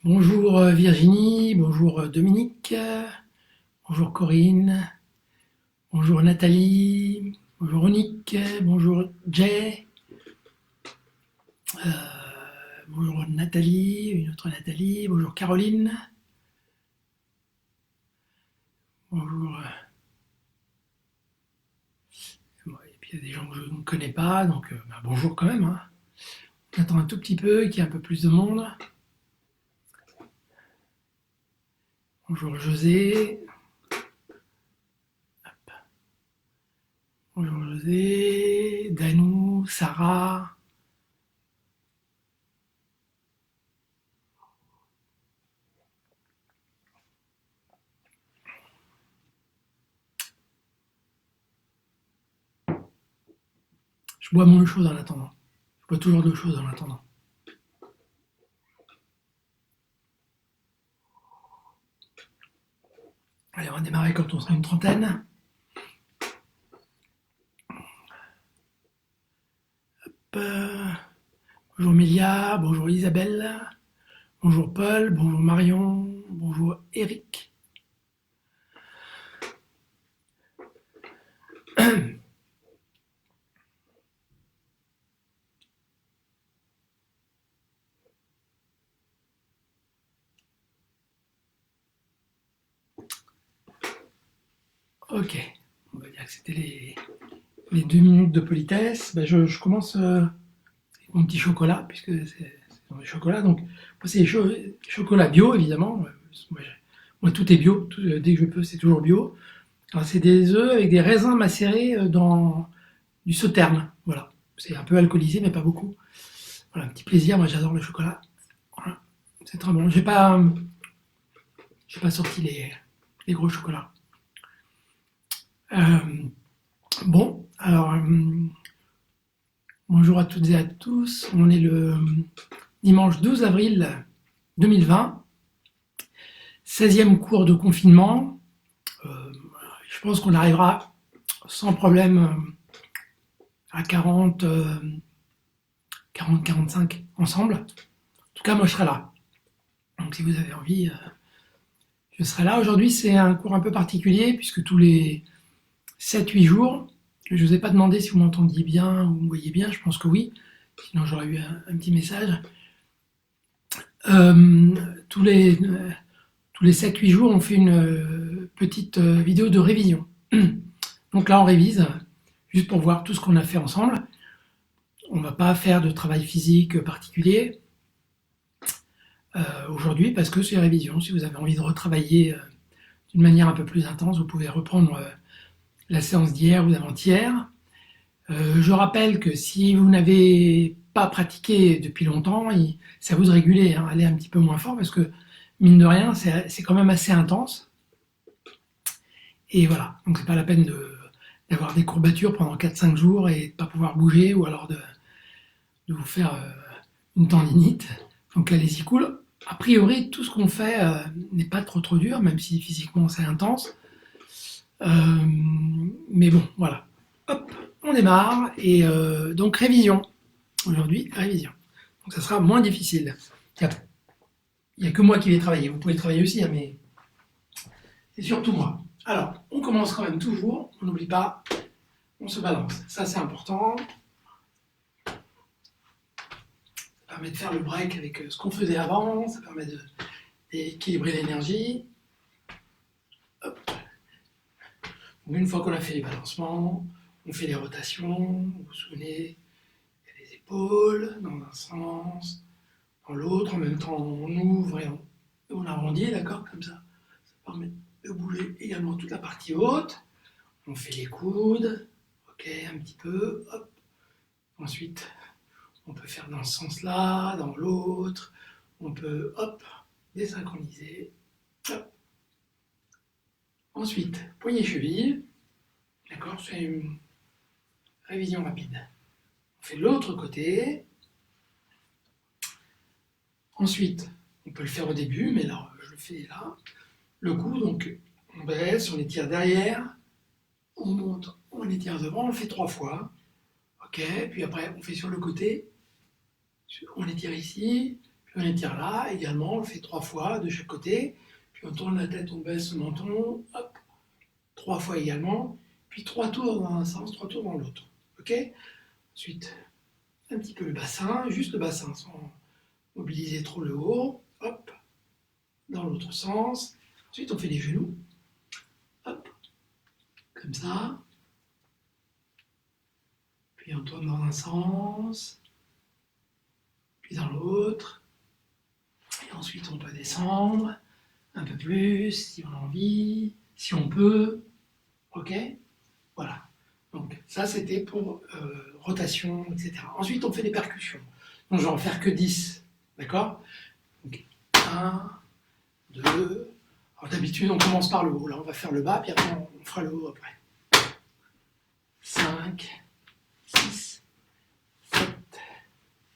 Bonjour Virginie, bonjour Dominique, bonjour Corinne, bonjour Nathalie, bonjour Monique, bonjour Jay, bonjour Nathalie, une autre Nathalie, bonjour Caroline, bonjour. Bon, et puis il y a des gens que je ne connais pas, donc bonjour quand même, hein. On attend un tout petit peu, qu'il y ait un peu plus de monde. Bonjour José, bonjour José, Danou, Sarah. Je bois moins de choses en attendant. Je bois toujours de choses en attendant. Allez, on va démarrer quand on sera une trentaine. Euh, Bonjour Mélia, bonjour Isabelle, bonjour Paul, bonjour Marion, bonjour Eric. Ok, on va dire que c'était les 2 minutes de politesse. Ben, je commence avec mon petit chocolat, puisque c'est dans les chocolats. Donc, moi, c'est les chocolats bio, évidemment. Moi, tout est bio. Dès que je peux, c'est toujours bio. Alors, c'est des œufs avec des raisins macérés dans du sauterne. Voilà. C'est un peu alcoolisé, mais pas beaucoup. Voilà, un petit plaisir. Moi, j'adore le chocolat. Voilà. C'est très bon. J'ai pas sorti les gros chocolats. Euh, bon, alors, bonjour à toutes et à tous. On est le dimanche 12 avril 2020, 16e cours de confinement. Euh, je pense qu'on arrivera sans problème à 40, 40-45 ensemble. En tout cas, moi, je serai là. Donc, si vous avez envie, je serai là. Aujourd'hui, c'est un cours un peu particulier, puisque tous les 7-8 jours, je ne vous ai pas demandé si vous m'entendiez bien ou vous me voyez bien, je pense que oui, sinon j'aurais eu un petit message. Euh, tous les, tous les 7-8 jours, on fait une petite vidéo de révision. Donc là, on révise, juste pour voir tout ce qu'on a fait ensemble. On ne va pas faire de travail physique particulier aujourd'hui parce que c'est révision. Si vous avez envie de retravailler d'une manière un peu plus intense, vous pouvez reprendre la séance d'hier ou d'avant-hier. Je rappelle que si vous n'avez pas pratiqué depuis longtemps, c'est à vous de réguler, hein, aller un petit peu moins fort parce que mine de rien, c'est quand même assez intense. Et voilà, donc c'est pas la peine d'avoir des courbatures pendant 4-5 jours et de pas pouvoir bouger ou alors de vous faire une tendinite. Donc allez-y cool. A priori, tout ce qu'on fait n'est pas trop dur, même si physiquement c'est intense. Mais bon, voilà. Hop, on démarre. Et donc révision. Aujourd'hui, révision. Donc ça sera moins difficile. Il n'y a que moi qui vais travailler. Vous pouvez travailler aussi, hein, mais c'est surtout moi. Alors, on commence quand même toujours. On n'oublie pas, on se balance. Ça, c'est important. Ça permet de faire le break avec ce qu'on faisait avant. Ça permet d'équilibrer l'énergie. Une fois qu'on a fait les balancements, on fait les rotations. Vous vous souvenez, il y a les épaules dans un sens, dans l'autre. En même temps, on ouvre et on arrondit, d'accord, comme ça. Ça permet de bouger également toute la partie haute. On fait les coudes, ok, un petit peu, hop. Ensuite, on peut faire dans ce sens-là, dans l'autre. On peut, hop, désynchroniser. Hop. Ensuite, poignet-cheville. D'accord, c'est une révision rapide. On fait l'autre côté. Ensuite, on peut le faire au début, mais là, je le fais là. Le cou, donc, on baisse, on étire derrière. On monte, on étire devant, on le fait 3 fois. Ok, puis après, on fait sur le côté. On étire ici, puis Puis on étire là, également, on le fait 3 fois de chaque côté. Puis on tourne la tête, on baisse le menton, hop, 3 fois également. Puis 3 tours dans un sens, 3 tours dans l'autre. Ok? Ensuite, un petit peu le bassin, juste le bassin, sans mobiliser trop le haut. Hop, dans l'autre sens. Ensuite, on fait les genoux. Hop, comme ça. Puis on tourne dans un sens. Puis dans l'autre. Et ensuite, on peut descendre un peu plus, si on a envie, si on peut. Ok? Voilà. Donc, ça, c'était pour rotation, etc. Ensuite, on fait des percussions. Donc, je vais en faire que 10. D'accord? Donc, 1, 2. Alors, d'habitude, on commence par le haut. Là, on va faire le bas, puis après, on fera le haut après. 5, 6, 7,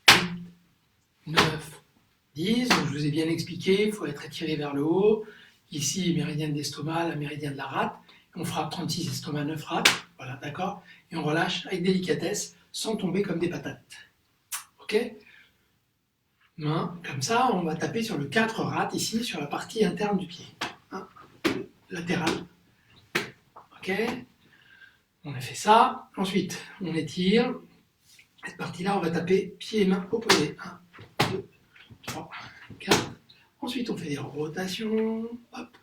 8, 9, 10. Donc, je vous ai bien expliqué, il faut être étiré vers le haut. Ici, méridienne d'estomac, la méridienne de la rate. On frappe 36 estomac, 9 rate. Voilà, d'accord? Et on relâche avec délicatesse, sans tomber comme des patates. Ok? Main, comme ça, on va taper sur le 4 rate ici, sur la partie interne du pied. Latéral. Ok? On a fait ça. Ensuite, on étire. Cette partie-là, on va taper pieds et mains opposés. 1, 2, 3, 4. Ensuite, on fait des rotations. Hop.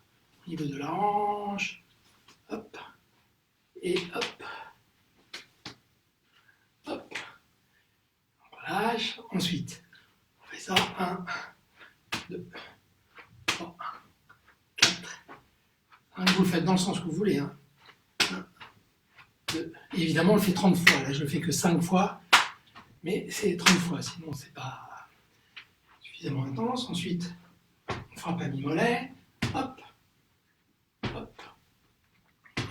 Au niveau de la hanche. Hop. Et hop. Hop. On relâche. Ensuite, on fait ça. 1, 2, 3, 4. Vous le faites dans le sens que vous voulez. 1, 2. Et évidemment, on le fait 30 fois. Là, je le fais que 5 fois. Mais c'est 30 fois, sinon c'est pas suffisamment intense. Ensuite, on frappe à mi-mollet. Hop. Hop.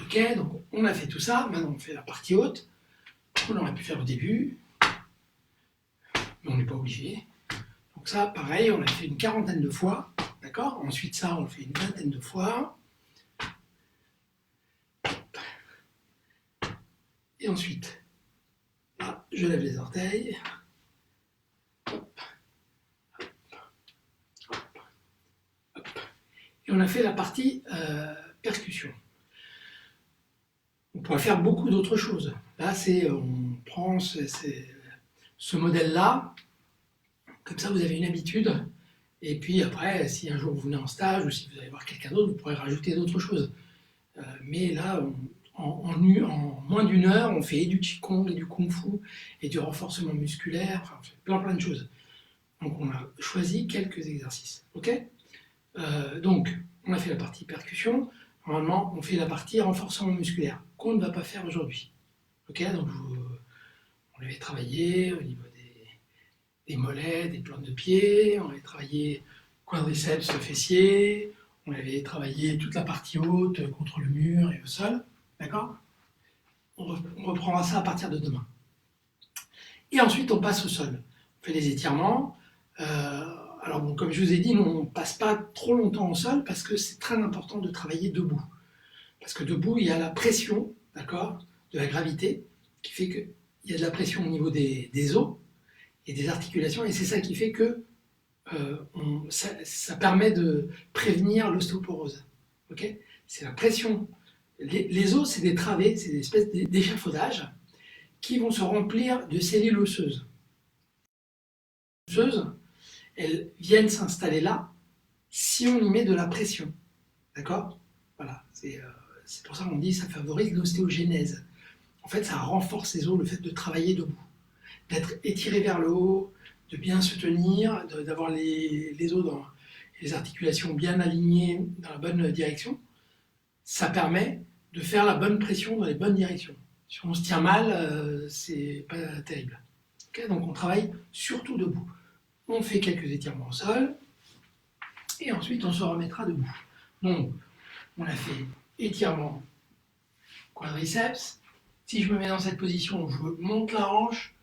Ok, donc on a fait tout ça. Maintenant, on fait la partie haute. On aurait pu faire au début. Mais on n'est pas obligé. Donc ça, pareil, on l'a fait une quarantaine de fois. D'accord? Ensuite, ça, on le fait une vingtaine de fois. Et ensuite, là, je lève les orteils. Hop. Hop. Hop. Et on a fait la partie percussion. On pourrait faire beaucoup d'autres choses. Là, on prend ce modèle-là, comme ça vous avez une habitude, et puis après, si un jour vous venez en stage, ou si vous allez voir quelqu'un d'autre, vous pourrez rajouter d'autres choses. Mais là, en moins d'une heure, on fait et du qigong, et du kung-fu, et du renforcement musculaire, enfin, on fait plein de choses. Donc on a choisi quelques exercices. Ok? Donc, on a fait la partie percussion. Normalement, on fait la partie renforcement musculaire, qu'on ne va pas faire aujourd'hui. Ok, donc on avait travaillé au niveau des mollets, des plantes de pied, on avait travaillé quadriceps fessier, on avait travaillé toute la partie haute contre le mur et le sol. D'accord? On reprendra ça à partir de demain. Et ensuite, on passe au sol. On fait les étirements. Alors, bon, comme je vous ai dit, nous, on ne passe pas trop longtemps au sol parce que c'est très important de travailler debout. Parce que debout, il y a la pression, d'accord, de la gravité, qui fait qu'il y a de la pression au niveau des os et des articulations, et c'est ça qui fait que ça permet de prévenir l'ostéoporose. Okay, c'est la pression. Les os, c'est des travées, c'est des espèces d'échafaudages qui vont se remplir de cellules osseuses. Les cellules osseuses, elles viennent s'installer là si on y met de la pression. D'accord? Voilà, c'est pour ça qu'on dit que ça favorise l'ostéogénèse. En fait, ça renforce les os, le fait de travailler debout, d'être étiré vers le haut, de bien se tenir, d'avoir les os dans les articulations bien alignées dans la bonne direction. Ça permet de faire la bonne pression dans les bonnes directions. Si on se tient mal, c'est pas terrible. Okay, donc on travaille surtout debout. On fait quelques étirements au sol, et ensuite on se remettra debout. Donc, on a fait étirement quadriceps. Si je me mets dans cette position, je monte la hanche,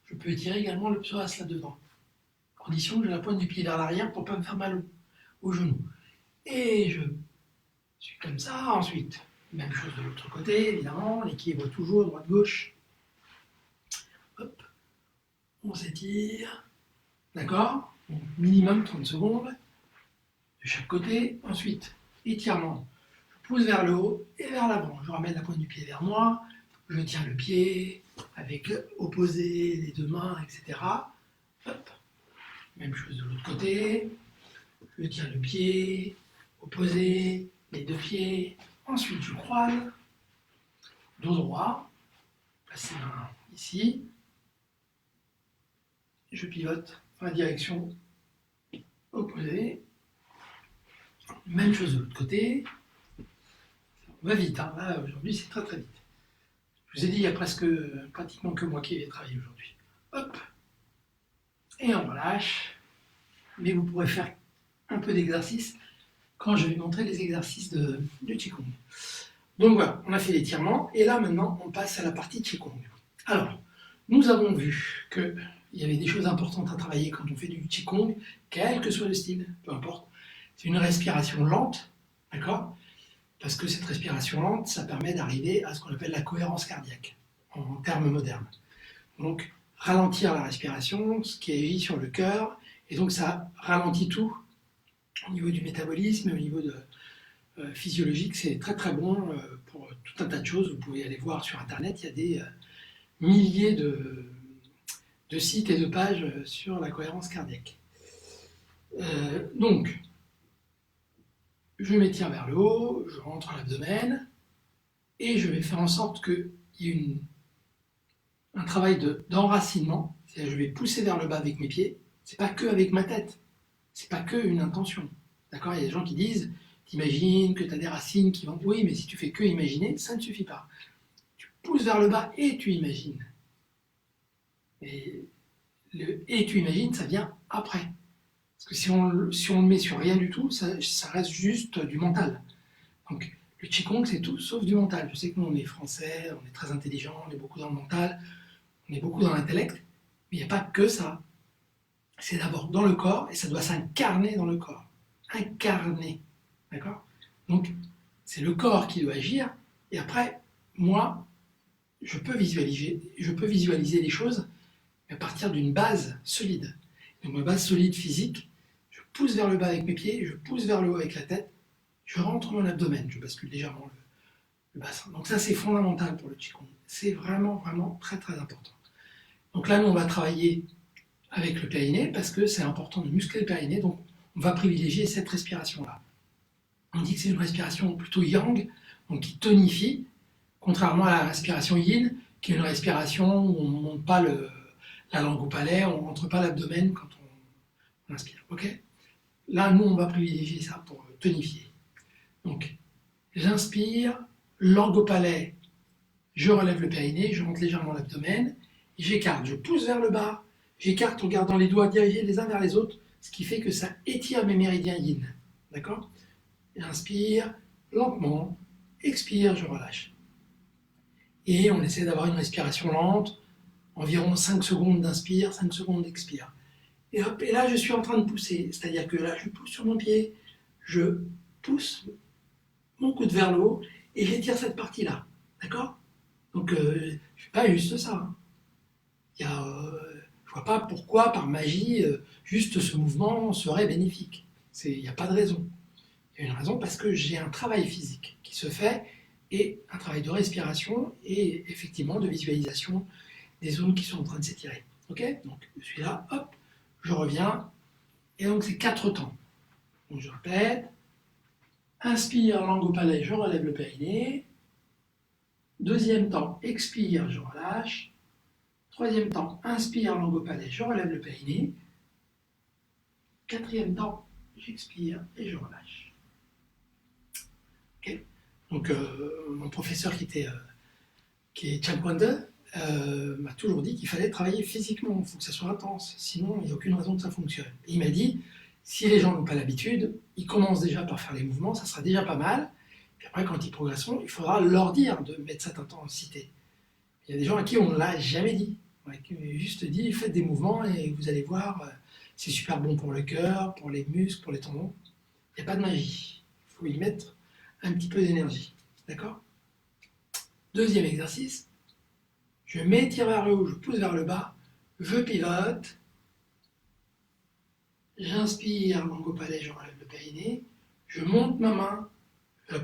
je peux étirer également le psoas là-dedans. Condition que j'ai la pointe du pied vers l'arrière pour ne pas me faire mal au genou. Et je suis comme ça. Ensuite, même chose de l'autre côté, évidemment, l'équilibre toujours droite-gauche. Hop, on s'étire. D'accord? Donc, minimum 30 secondes de chaque côté. Ensuite, étirement. Je pousse vers le haut et vers l'avant. Je ramène la pointe du pied vers moi. Je tiens le pied avec opposé, les deux mains, etc. Hop. Même chose de l'autre côté. Je tiens le pied, opposé, les deux pieds. Ensuite, je croise. Dos droit. Place les mains ici. Je pivote dans la direction opposée. Même chose de l'autre côté. On va vite, hein. Là aujourd'hui c'est très très vite. Je vous ai dit, il y a pratiquement que moi qui vais travailler aujourd'hui. Hop, et on relâche. Mais vous pourrez faire un peu d'exercice quand je vais montrer les exercices du Qigong. Donc voilà, on a fait l'étirement, et là maintenant on passe à la partie Qigong. Alors, nous avons vu qu'il y avait des choses importantes à travailler quand on fait du Qigong, quel que soit le style, peu importe. C'est une respiration lente, d'accord ? Parce que cette respiration lente, ça permet d'arriver à ce qu'on appelle la cohérence cardiaque, en termes modernes. Donc, ralentir la respiration, ce qui agit sur le cœur, et donc ça ralentit tout au niveau du métabolisme, au niveau physiologique, c'est très très bon pour tout un tas de choses. Vous pouvez aller voir sur Internet, il y a des milliers de sites et de pages sur la cohérence cardiaque. Donc, je m'étire vers le haut, je rentre dans l'abdomen, et je vais faire en sorte qu'il y ait un travail d'enracinement, c'est-à-dire je vais pousser vers le bas avec mes pieds, c'est pas que avec ma tête, c'est pas que une intention. D'accord ? Il y a des gens qui disent, t'imagines que tu as des racines qui vont... Oui, mais si tu fais que imaginer, ça ne suffit pas. Tu pousses vers le bas et tu imagines. Et tu imagines, ça vient après. Parce que si on le met sur rien du tout, ça reste juste du mental. Donc, le Qigong, c'est tout sauf du mental. Je sais que nous, on est français, on est très intelligent, on est beaucoup dans le mental, on est beaucoup dans l'intellect, mais il n'y a pas que ça. C'est d'abord dans le corps, et ça doit s'incarner dans le corps. Incarner. D'accord ? Donc, c'est le corps qui doit agir, et après, moi, je peux visualiser les choses à partir d'une base solide. Donc, ma base solide physique, je pousse vers le bas avec mes pieds, je pousse vers le haut avec la tête, je rentre dans l'abdomen, je bascule légèrement le bassin. Donc ça, c'est fondamental pour le Qigong. C'est vraiment, vraiment très, très important. Donc là, nous, on va travailler avec le périnée parce que c'est important de muscler le périnée. Donc, on va privilégier cette respiration-là. On dit que c'est une respiration plutôt yang, donc qui tonifie, contrairement à la respiration yin, qui est une respiration où on ne monte pas la langue au palais, on ne rentre pas l'abdomen quand on inspire. Okay ? Là, nous, on va privilégier ça pour tonifier. Donc, j'inspire, langue au palais, je relève le périnée, je monte légèrement l'abdomen, j'écarte, je pousse vers le bas, j'écarte en gardant les doigts dirigés les uns vers les autres, ce qui fait que ça étire mes méridiens yin. D'accord ? J'inspire lentement, expire, je relâche. Et on essaie d'avoir une respiration lente, environ 5 secondes d'inspire, 5 secondes d'expire. Et hop, et là je suis en train de pousser, c'est-à-dire que là je pousse sur mon pied, je pousse mon coude vers le haut et j'étire cette partie-là. D'accord ? Donc je ne fais pas juste ça. Hein. Je ne vois pas pourquoi, par magie, juste ce mouvement serait bénéfique. Il n'y a pas de raison. Il y a une raison parce que j'ai un travail physique qui se fait et un travail de respiration et effectivement de visualisation des zones qui sont en train de s'étirer. Ok ? Donc je suis là, hop, je reviens. Et donc c'est 4 temps. Donc je répète. Inspire, langue au palais, je relève le périnée. Deuxième temps, expire, je relâche. Troisième temps, inspire, langue au palais, je relève le périnée. Quatrième temps, j'expire et je relâche. Okay. Donc mon professeur qui est Chan Kwande m'a toujours dit qu'il fallait travailler physiquement, il faut que ça soit intense, sinon il n'y a aucune raison que ça fonctionne. Et il m'a dit, si les gens n'ont pas l'habitude, ils commencent déjà par faire les mouvements, ça sera déjà pas mal, puis après quand ils progresseront, il faudra leur dire de mettre cette intensité. Il y a des gens à qui on ne l'a jamais dit, qui ont juste dit, faites des mouvements et vous allez voir, c'est super bon pour le cœur, pour les muscles, pour les tendons. Il n'y a pas de magie, il faut y mettre un petit peu d'énergie, d'accord ? Deuxième exercice, je m'étire vers le haut, je pousse vers le bas, je pivote, J'inspire, langue au palais, je relève le périnée. Je monte ma main, je la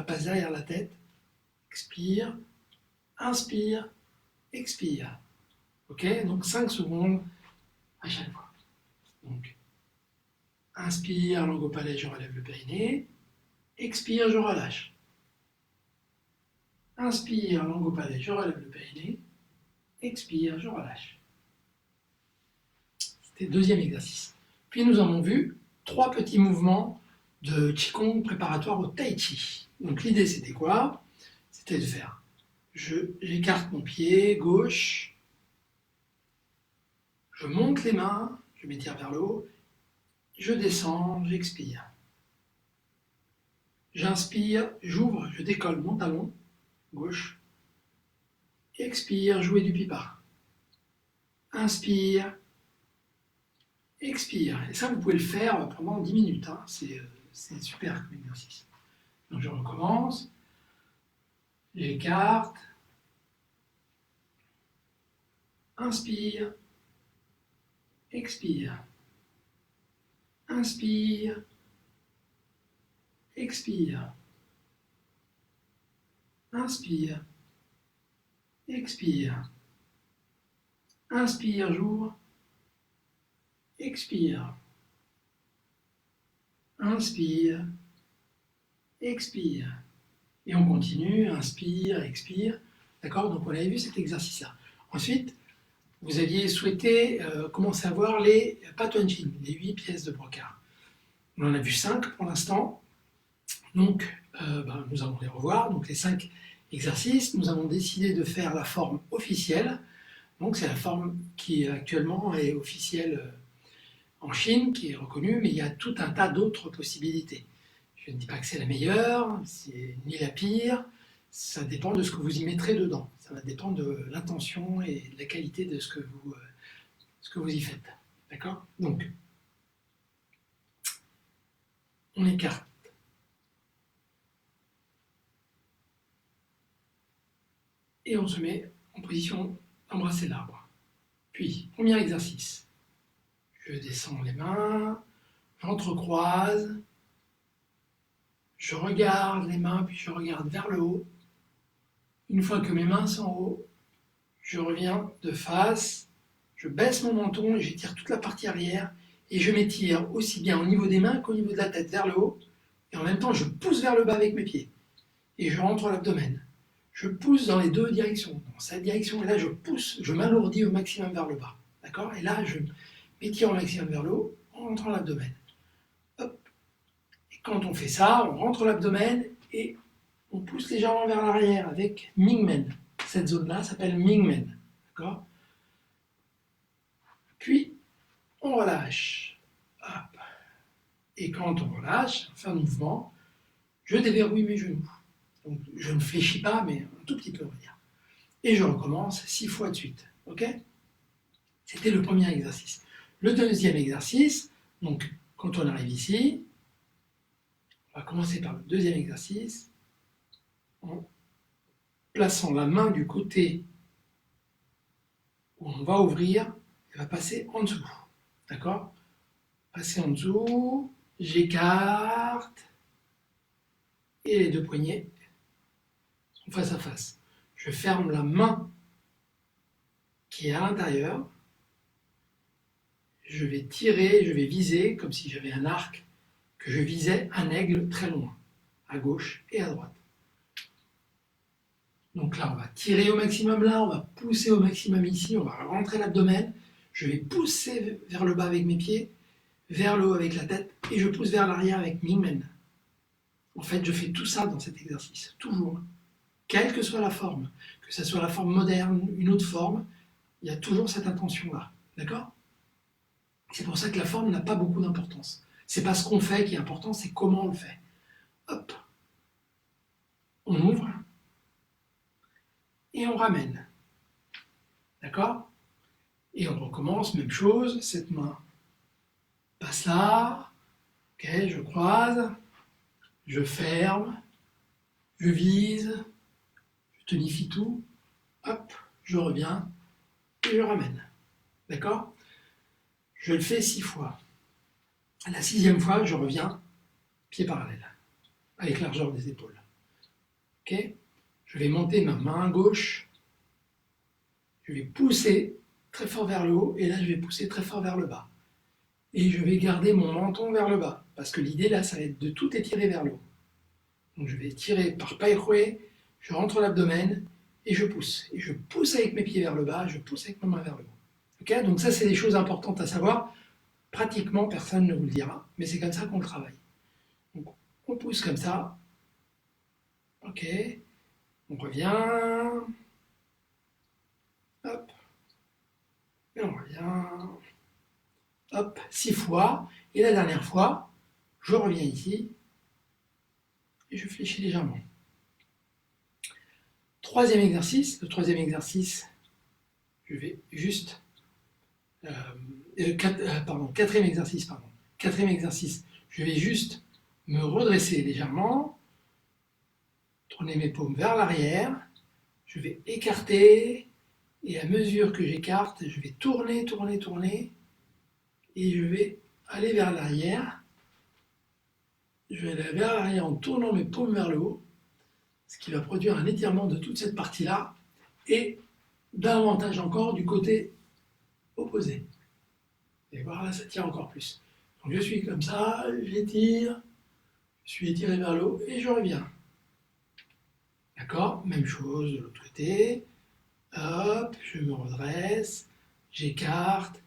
passe derrière la tête. Expire, inspire, expire. Ok? Donc 5 secondes à chaque fois. Donc, inspire, langue au palais, je relève le périnée. Expire, je relâche. Inspire, langue au palais, je relève le périnée. Expire, je relâche. C'était le deuxième exercice. Puis nous avons vu 3 petits mouvements de Qigong préparatoire au Tai Chi. Donc l'idée c'était quoi? C'était de faire, j'écarte mon pied gauche, je monte les mains, je m'étire vers le haut, je descends, j'expire. J'inspire, j'ouvre, je décolle mon talon gauche, expire, jouer du pipa. Inspire, expire. Et ça, vous pouvez le faire pendant 10 minutes. Hein. C'est super comme exercice. Donc je recommence. J'écarte. Inspire. Expire. Inspire. Expire. Inspire. Expire. Inspire, j'ouvre. Expire. Inspire. Expire. Et on continue, inspire, expire. D'accord? Donc on avait vu cet exercice-là. Ensuite, vous aviez souhaité commencer à voir les Patonjin, les 8 pièces de brocart. On en a vu 5 pour l'instant. Donc nous allons les revoir. Donc les 5 exercices, nous avons décidé de faire la forme officielle. Donc c'est la forme qui actuellement est officielle en Chine, qui est reconnue, mais il y a tout un tas d'autres possibilités. Je ne dis pas que c'est la meilleure, c'est ni la pire, ça dépend de ce que vous y mettrez dedans. Ça va dépendre de l'intention et de la qualité de ce que vous y faites. D'accord? Donc, on écarte. Et on se met en position d'embrasser l'arbre. Puis, premier exercice. Je descends les mains, j'entrecroise, je regarde les mains, puis je regarde vers le haut. Une fois que mes mains sont en haut, je reviens de face, je baisse mon menton et j'étire toute la partie arrière et je m'étire aussi bien au niveau des mains qu'au niveau de la tête vers le haut et en même temps je pousse vers le bas avec mes pieds et je rentre l'abdomen. Je pousse dans les deux directions, dans cette direction et là je pousse, je m'alourdis au maximum vers le bas. D'accord? Et là je m'étire au maximum vers le haut en rentrant l'abdomen. Hop. Et quand on fait ça, on rentre l'abdomen et on pousse légèrement vers l'arrière avec Mingmen. Cette zone-là s'appelle Mingmen. D'accord? Puis, on relâche. Hop. Et quand on relâche, fin de mouvement, je déverrouille mes genoux. Donc, je ne fléchis pas, mais un tout petit peu, on va dire. Et je recommence 6 fois de suite. Ok? C'était le premier exercice. Le deuxième exercice, donc, quand on arrive ici, on va commencer par le deuxième exercice, en plaçant la main du côté où on va ouvrir, elle va passer en dessous. D'accord? Passer en dessous, j'écarte, et les deux poignets sont face à face. Je ferme la main qui est à l'intérieur, je vais tirer, je vais viser, comme si j'avais un arc, que je visais un aigle très loin, à gauche et à droite. Donc là, on va tirer au maximum là, on va pousser au maximum ici, on va rentrer l'abdomen, je vais pousser vers le bas avec mes pieds, vers le haut avec la tête, et je pousse vers l'arrière avec Mingmen. En fait, je fais tout ça dans cet exercice, toujours. Quelle que soit la forme, que ce soit la forme moderne, une autre forme, il y a toujours cette intention-là. D'accord? C'est pour ça que la forme n'a pas beaucoup d'importance. C'est pas ce qu'on fait qui est important, c'est comment on le fait. Hop. On ouvre et on ramène. D'accord? Et on recommence, même chose, cette main passe là, ok, je croise, je ferme, je vise, je tonifie tout, hop, je reviens et je ramène. D'accord? Je le fais 6 fois. À la 6e fois, je reviens pied parallèle, avec largeur des épaules. Ok? Je vais monter ma main gauche, je vais pousser très fort vers le haut, et là je vais pousser très fort vers le bas. Et je vais garder mon menton vers le bas, parce que l'idée là, ça va être de tout étirer vers le haut. Donc je vais tirer par païroué, je rentre l'abdomen, et je pousse. Et je pousse avec mes pieds vers le bas, je pousse avec ma main vers le haut. Okay? Donc ça, c'est des choses importantes à savoir. Pratiquement, personne ne vous le dira, mais c'est comme ça qu'on le travaille. Donc on pousse comme ça. Ok. On revient. Hop. Et on revient. Hop. 6 fois. Et la dernière fois, je reviens ici. Et je fléchis légèrement. Troisième exercice. Le troisième exercice, je vais juste... quatrième exercice, pardon. Quatrième exercice, je vais juste me redresser légèrement, tourner mes paumes vers l'arrière, je vais écarter, et à mesure que j'écarte, je vais tourner, tourner, tourner, et je vais aller vers l'arrière. Je vais aller vers l'arrière en tournant mes paumes vers le haut, ce qui va produire un étirement de toute cette partie-là, et davantage encore du côté opposé. Et voilà, ça tire encore plus. Donc je suis comme ça, j'étire, je suis étiré vers le haut, et je reviens. D'accord? Même chose de l'autre côté. Hop, je me redresse, j'écarte,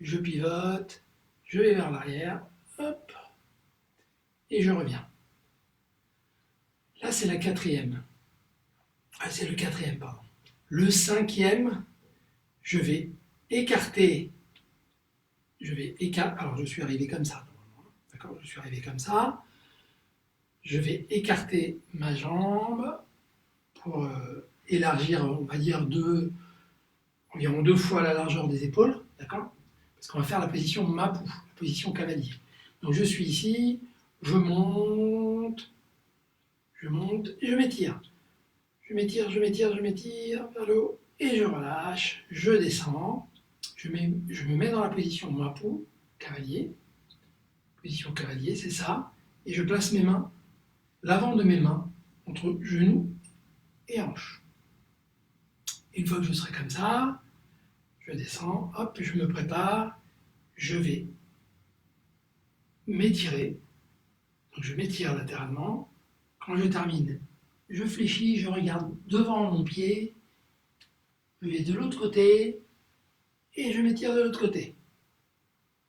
je pivote, je vais vers l'arrière, hop, et je reviens. Là, c'est la quatrième. Ah, c'est le quatrième, pardon. Le cinquième, je vais écarter. Alors, je suis arrivé comme ça. D'accord? Je suis arrivé comme ça. Je vais écarter ma jambe pour élargir, on va dire, environ 2 fois la largeur des épaules. D'accord? Parce qu'on va faire la position Mapu, la position cavalier. Donc, je suis ici, je monte, et je m'étire. Je m'étire, je m'étire, je m'étire vers le haut et je relâche, je descends, je me mets dans la position Mapu, cavalier, position cavalier, c'est ça, et je place mes mains, l'avant de mes mains, entre genoux et hanches. Une fois que je serai comme ça, je descends, hop, je me prépare, je vais m'étirer, donc je m'étire latéralement, quand je termine, je fléchis, je regarde devant mon pied, je vais de l'autre côté, et je m'étire de l'autre côté.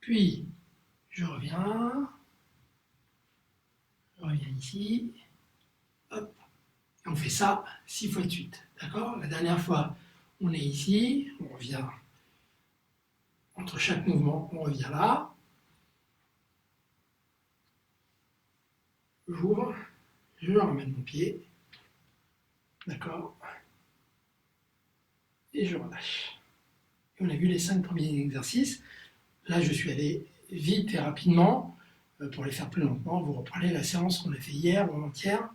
Puis, je reviens ici, hop, et on fait ça 6 fois de suite, d'accord? La dernière fois, on est ici, on revient, entre chaque mouvement, on revient là, j'ouvre, je ramène mon pied, d'accord? Et je relâche. Et on a vu les 5 premiers exercices. Là, je suis allé vite et rapidement. Pour les faire plus lentement, vous reprenez la séance qu'on a fait hier ou avant-hier,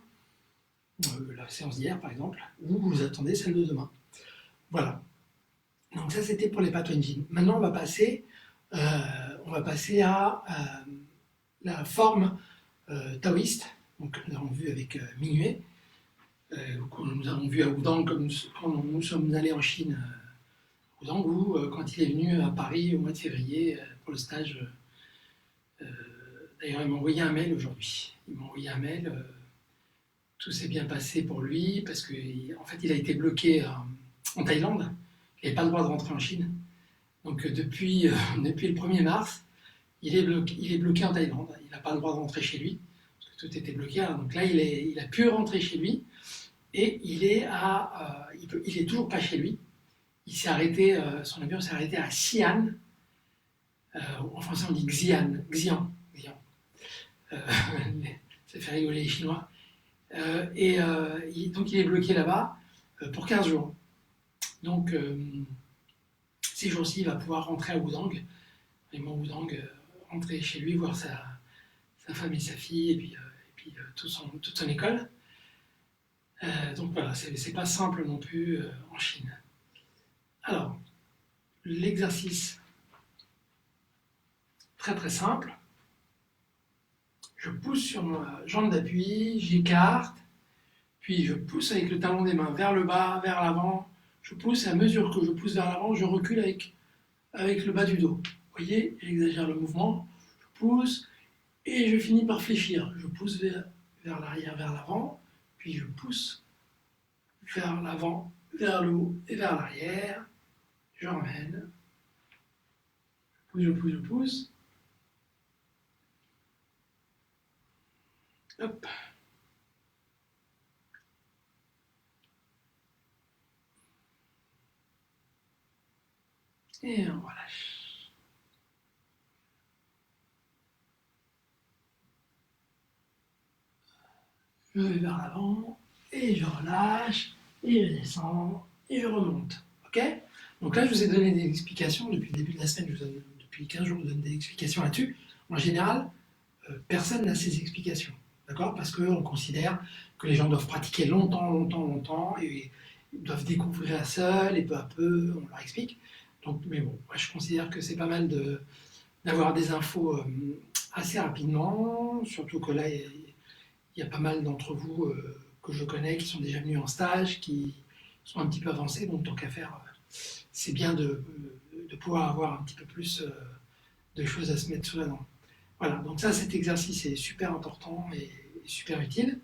la séance d'hier par exemple, ou vous attendez celle de demain. Voilà. Donc ça, c'était pour les pattes engine. Maintenant, on va passer à la forme taoïste, donc nous avons vu avec Minuet, nous avons vu à Oudang quand nous sommes allés en Chine, Oudang, ou quand il est venu à Paris au mois de février pour le stage. D'ailleurs, il m'a envoyé un mail aujourd'hui. Il m'a envoyé un mail. Tout s'est bien passé pour lui parce qu'en fait, il a été bloqué en Thaïlande. Il n'avait pas le droit de rentrer en Chine. Donc, depuis le 1er mars, il est bloqué en Thaïlande. Il n'a pas le droit de rentrer chez lui parce que tout était bloqué. Alors, donc là, il a pu rentrer chez lui et il est toujours pas chez lui. Il s'est arrêté, son avion s'est arrêté à Xi'an. En français, on dit Xi'an. Ça fait rigoler les Chinois. Donc il est bloqué là-bas pour 15 jours. Donc ces jours-ci, il va pouvoir rentrer à Oudang, vraiment Oudang, rentrer chez lui, voir sa femme et sa fille, et puis toute son école. Donc voilà, c'est pas simple non plus en Chine. Alors, l'exercice très très simple. Je pousse sur ma jambe d'appui, j'écarte, puis je pousse avec le talon des mains vers le bas, vers l'avant. Je pousse et à mesure que je pousse vers l'avant, je recule avec le bas du dos. Vous voyez, j'exagère le mouvement. Je pousse et je finis par fléchir. Je pousse vers l'arrière, vers l'avant, puis je pousse vers l'avant, vers le haut et vers l'arrière. Je ramène. Je pousse, je pousse. Hop. Et on relâche. Je vais vers l'avant et je relâche et je descends et je remonte. Ok? Donc là, je vous ai donné des explications depuis le début de la semaine. Depuis 15 jours, je vous donne des explications là-dessus. En général, personne n'a ces explications. D'accord? Parce qu'on considère que les gens doivent pratiquer longtemps, longtemps, longtemps et ils doivent découvrir seuls et peu à peu, on leur explique. Donc, mais bon, moi, je considère que c'est pas mal d'avoir des infos assez rapidement, surtout que là, il y a pas mal d'entre vous que je connais qui sont déjà venus en stage, qui sont un petit peu avancés, donc tant qu'à faire, c'est bien de pouvoir avoir un petit peu plus de choses à se mettre sous la dent. Voilà, donc ça, cet exercice est super important et super utile.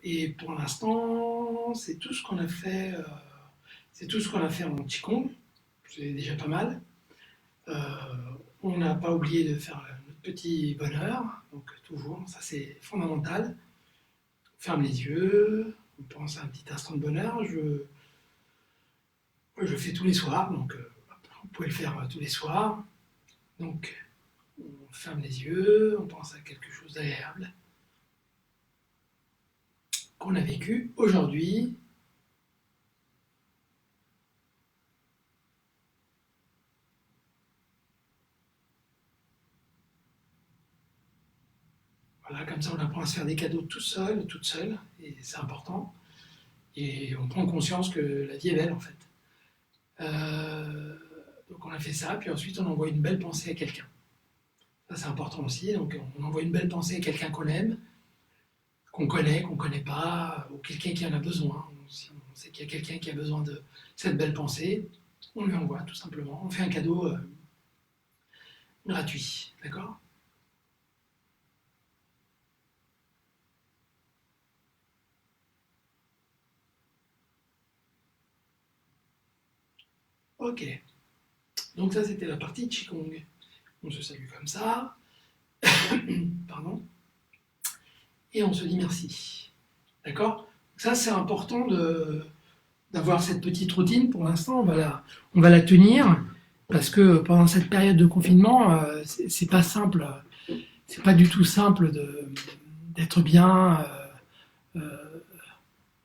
Et pour l'instant, c'est tout ce qu'on a fait. C'est tout ce qu'on a fait en Qigong. C'est déjà pas mal. On n'a pas oublié de faire notre petit bonheur, donc toujours, ça c'est fondamental. On ferme les yeux, on pense à un petit instant de bonheur. Je fais tous les soirs, donc vous pouvez le faire tous les soirs. Donc on ferme les yeux, on pense à quelque chose d'agréable qu'on a vécu aujourd'hui. Voilà, comme ça on apprend à se faire des cadeaux tout seul, toute seule, et c'est important. Et on prend conscience que la vie est belle en fait. Donc on a fait ça, puis ensuite on envoie une belle pensée à quelqu'un. Ça c'est important aussi, donc on envoie une belle pensée à quelqu'un qu'on aime, qu'on connaît pas, ou quelqu'un qui en a besoin. Si on sait qu'il y a quelqu'un qui a besoin de cette belle pensée, on lui envoie tout simplement. On fait un cadeau gratuit, d'accord? Ok, donc ça c'était la partie Qigong. On se salue comme ça, pardon, et on se dit merci. D'accord? Ça c'est important d'avoir cette petite routine. Pour l'instant, on va la tenir parce que pendant cette période de confinement, c'est pas simple, c'est pas du tout simple d'être bien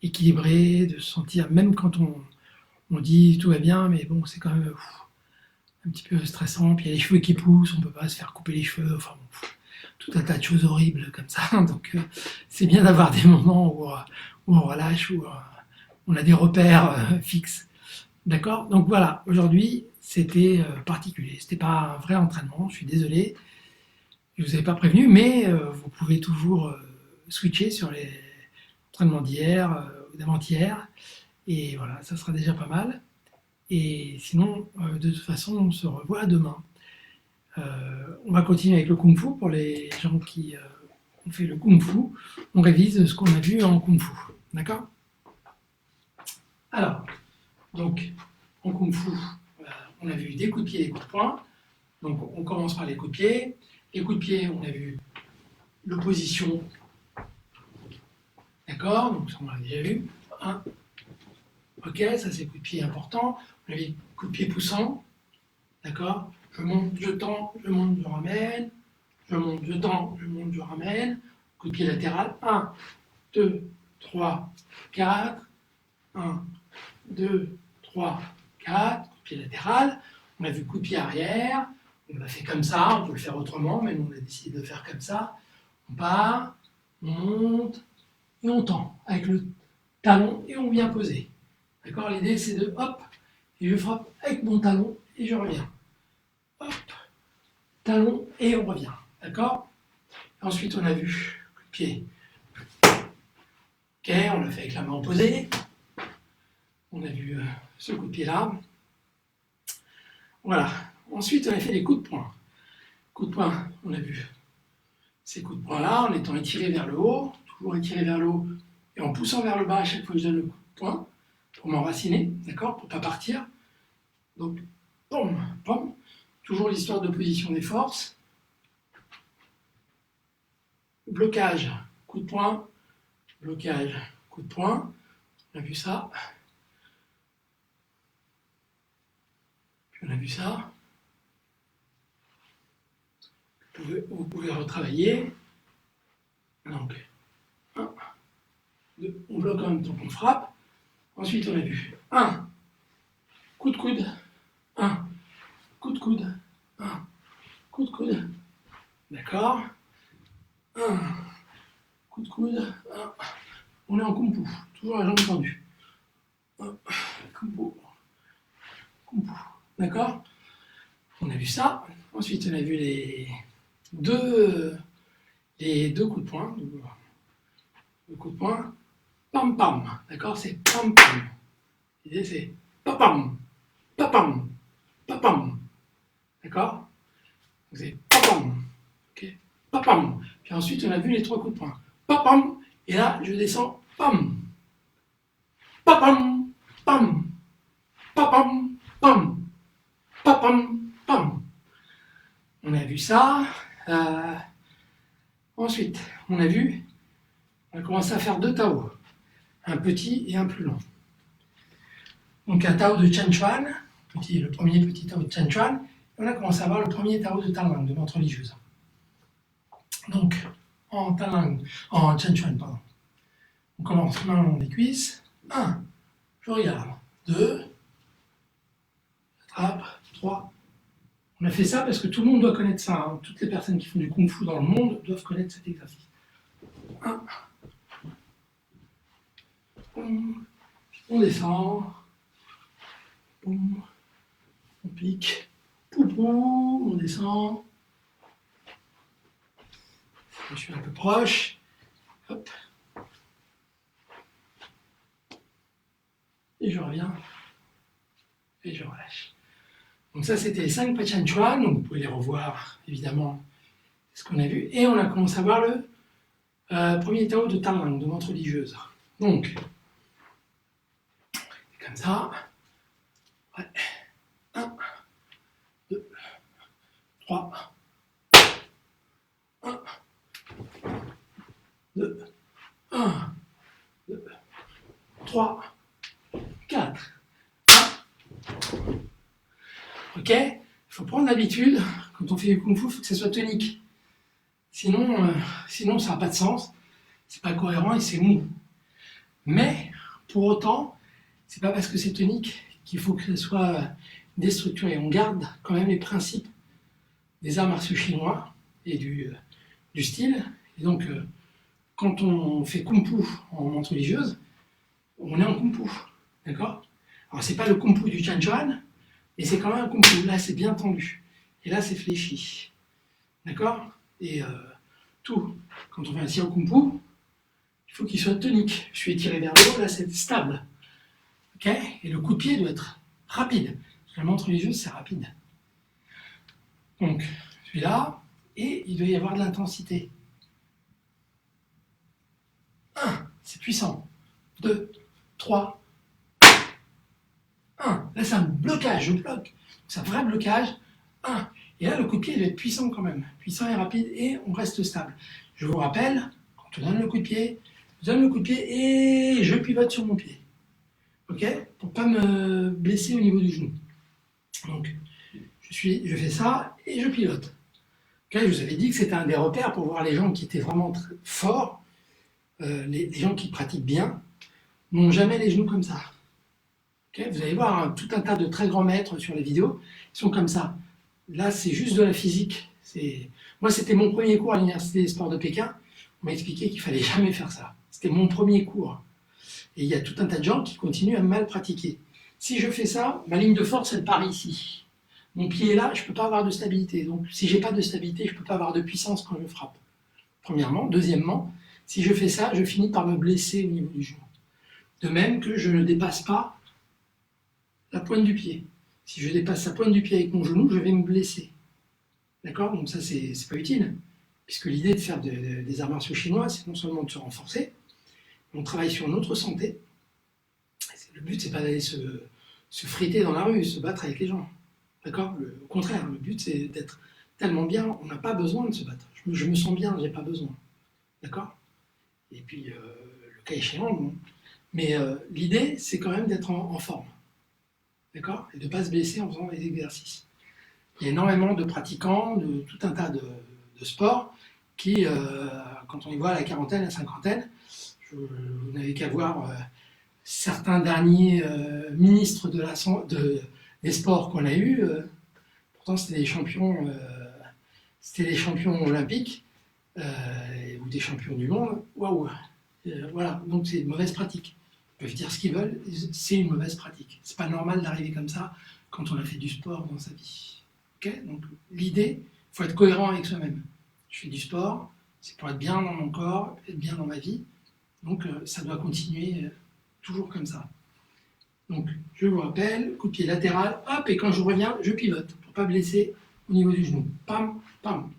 équilibré, de se sentir, même quand on dit tout va bien, mais bon, c'est quand même un petit peu stressant. Puis il y a les cheveux qui poussent, on peut pas se faire couper les cheveux, enfin bon, tout un tas de choses horribles comme ça. Donc c'est bien d'avoir des moments où on relâche, où on a des repères fixes. D'accord? Donc voilà, aujourd'hui, c'était particulier. C'était pas un vrai entraînement, je suis désolé. Je vous avais pas prévenu, mais vous pouvez toujours switcher sur les entraînements d'hier ou d'avant-hier. Et voilà, ça sera déjà pas mal. Et sinon, de toute façon, on se revoit demain. On va continuer avec le Kung Fu pour les gens qui ont fait le Kung Fu. On révise ce qu'on a vu en Kung Fu. D'accord? Alors, donc, en Kung Fu, on a vu des coups de pied et des coups de poing. Donc, on commence par les coups de pied. Les coups de pied, on a vu l'opposition. D'accord? Donc, ça, on l'a déjà vu. Un. Ok, ça, c'est coup de pied important. On a vu coup de pied poussant. D'accord? Je monte, je tends, je monte, je ramène. Je monte, je tends, je monte, je ramène. Coup de pied latéral. 1, 2, 3, 4. 1, 2, 3, 4. Coup de pied latéral. On a vu coup de pied arrière. On l'a fait comme ça. On peut le faire autrement, mais nous, on a décidé de faire comme ça. On part, on monte et on tend avec le talon et on vient poser. D'accord? L'idée, c'est de hop, et je frappe avec mon talon et je reviens. Hop, talon et on revient. D'accord? Ensuite, on a vu coup de pied. Ok, on l'a fait avec la main opposée. On a vu ce coup de pied-là. Voilà. Ensuite, on a fait des coups de poing. Coup de poing, on a vu ces coups de poing-là en étant étiré vers le haut, toujours étiré vers le haut et en poussant vers le bas à chaque fois que je donne le coup de poing pour m'enraciner, d'accord, pour ne pas partir. Donc, pom, pom, toujours l'histoire de position des forces. Blocage, coup de poing, blocage, coup de poing. On a vu ça. Puis on a vu ça. Vous pouvez retravailler. Donc, 1, 2, on bloque en même temps qu'on frappe. Ensuite, on a vu 1, coup de coude, 1, coup de coude, 1, coup de coude. D'accord? 1, coup de coude, 1. On est en kung fu, toujours la jambe tendue. 1, kung fu, kung fu. D'accord? On a vu ça. Ensuite, on a vu les deux coups de poing. Le coup de poing. Pam pam. D'accord? C'est pam pam. L'idée c'est papam, papam, papam. D'accord? C'est papam. Ok? Papam. Puis ensuite, on a vu les trois coups de poing. Papam. Et là, je descends. Pam. Papam. Pam. Papam. Pam. Papam. Pam. On a vu ça. Ensuite, on a commencé à faire deux Tao. Un petit et un plus long. Donc un Tao de Chen Chuan, le premier petit Tao de Chen Chuan, et on a commencé à voir le premier Tao de Tanlang, de montre religieuse. Donc, en Chen Chuan, pardon. On commence main long des cuisses. 1, je regarde. 2, j'attrape. 3. On a fait ça parce que tout le monde doit connaître ça. Hein. Toutes les personnes qui font du kung fu dans le monde doivent connaître cet exercice. 1. On descend. On pique. Poupou, on descend. Je suis un peu proche. Hop. Et je reviens. Et je relâche. Donc ça, c'était les 5 pas Chen Chuan. Donc vous pouvez les revoir, évidemment. C'est ce qu'on a vu. Et on a commencé à voir le premier Tao de Tanlang, de montre religieuse. Donc, comme ça. Ouais. 1, 2, 3. 1, 2, 1, 2, 3, 4. 1. Ok? Il faut prendre l'habitude, quand on fait du kung fu, il faut que ça soit tonique. Sinon ça n'a pas de sens, c'est pas cohérent et c'est mou. Mais, pour autant, c'est pas parce que c'est tonique qu'il faut que ce soit déstructuré. On garde quand même les principes des arts martiaux chinois et du style. Et donc, quand on fait kung fu en montre religieuse, on est en kung fu. D'accord? Alors, c'est pas le kung fu du Chen Chuan, mais c'est quand même un kung fu. Là, c'est bien tendu. Et là, c'est fléchi. D'accord? Et tout. Quand on fait un tir au kung fu, il faut qu'il soit tonique. Je suis étiré vers le haut, là, c'est stable. Ok? Et le coup de pied doit être rapide. Parce que la montre religieuse, c'est rapide. Donc, celui-là, et il doit y avoir de l'intensité. 1, c'est puissant. 2, 3, 1. Là, c'est un blocage, je bloque. C'est un vrai blocage. 1. Et là, le coup de pied doit être puissant quand même. Puissant et rapide, et on reste stable. Je vous rappelle, quand on donne le coup de pied, je donne le coup de pied et je pivote sur mon pied. Ok? Pour ne pas me blesser au niveau du genou. Donc, je fais ça et je pilote. Okay, je vous avais dit que c'était un des repères pour voir les gens qui étaient vraiment très forts, les gens qui pratiquent bien, n'ont jamais les genoux comme ça. Okay, vous allez voir tout un tas de très grands maîtres sur les vidéos, ils sont comme ça. Là, c'est juste de la physique. Moi, c'était mon premier cours à l'Université des Sports de Pékin. On m'a expliqué qu'il ne fallait jamais faire ça. C'était mon premier cours. Et il y a tout un tas de gens qui continuent à mal pratiquer. Si je fais ça, ma ligne de force, elle part ici. Mon pied est là, je ne peux pas avoir de stabilité. Donc si j'ai pas de stabilité, je ne peux pas avoir de puissance quand je frappe. Premièrement. Deuxièmement, si je fais ça, je finis par me blesser au niveau du genou. De même que je ne dépasse pas la pointe du pied. Si je dépasse la pointe du pied avec mon genou, je vais me blesser. D'accord? Donc ça, c'est pas utile. Puisque l'idée de faire des arts martiaux chinois, c'est non seulement de se renforcer, mais on travaille sur notre santé. Le but, c'est pas d'aller se friter dans la rue, se battre avec les gens. D'accord? Au contraire, le but, c'est d'être tellement bien, on n'a pas besoin de se battre. Je me sens bien, j'ai pas besoin. D'accord? Et puis, le cas échéant, bon. Mais l'idée, c'est quand même d'être en forme. D'accord? Et de ne pas se blesser en faisant les exercices. Il y a énormément de pratiquants de tout un tas de sports qui, quand on y voit à la quarantaine, à la cinquantaine, vous n'avez qu'à voir certains derniers ministres des sports qu'on a eus. Pourtant, c'était des champions olympiques ou des champions du monde. Waouh! Voilà, donc c'est une mauvaise pratique. Ils peuvent dire ce qu'ils veulent, c'est une mauvaise pratique. C'est pas normal d'arriver comme ça quand on a fait du sport dans sa vie. Okay? Donc l'idée, il faut être cohérent avec soi-même. Je fais du sport, c'est pour être bien dans mon corps, être bien dans ma vie. Donc ça doit continuer toujours comme ça. Donc je vous rappelle, coup de pied latéral, hop, et quand je reviens, je pivote pour pas blesser au niveau du genou. Pam, pam,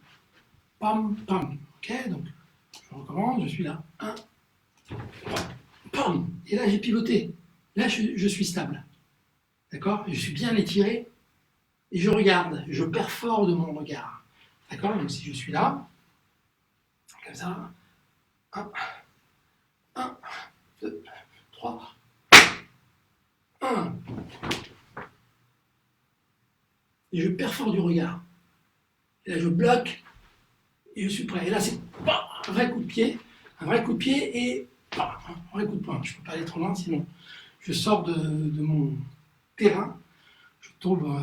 pam, pam. Ok, donc je recommence, je suis là. 1, pam, et là j'ai pivoté. Là je suis stable. D'accord? Je suis bien étiré et je regarde, je perfore de mon regard. D'accord? Donc si je suis là, comme ça, 1, 2, 3, 1. Et je perfore du regard. Et là je bloque et je suis prêt. Et là c'est un vrai coup de pied et un vrai coup de poing. Je ne peux pas aller trop loin sinon je sors de mon terrain, je tombe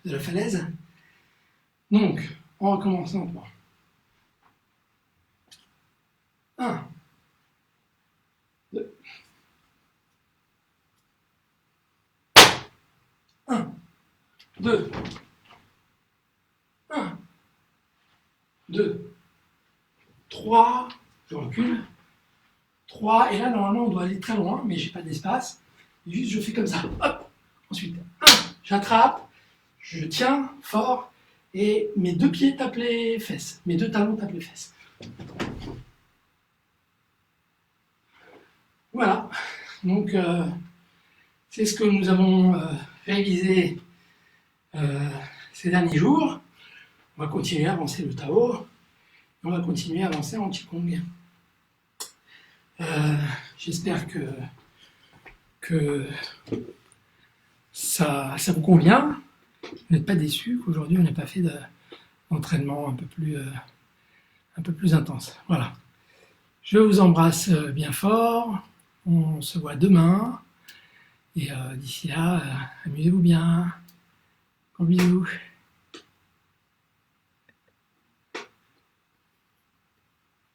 de la falaise. Donc, on recommence en 3. 1, 2, 1, 2, 1, 2, 3, je recule, 3, et là normalement on doit aller très loin, mais j'ai pas d'espace, juste je fais comme ça, hop, ensuite 1, j'attrape, je tiens fort, et mes deux pieds tapent les fesses, mes deux talons tapent les fesses. Voilà, donc c'est ce que nous avons révisé ces derniers jours. On va continuer à avancer le Tao, on va continuer à avancer en Qigong. J'espère que ça vous convient. Vous n'êtes pas déçus qu'aujourd'hui on n'ait pas fait d'entraînement un peu plus intense. Voilà. Je vous embrasse bien fort. On se voit demain. Et d'ici là, amusez-vous bien. Gros bisous.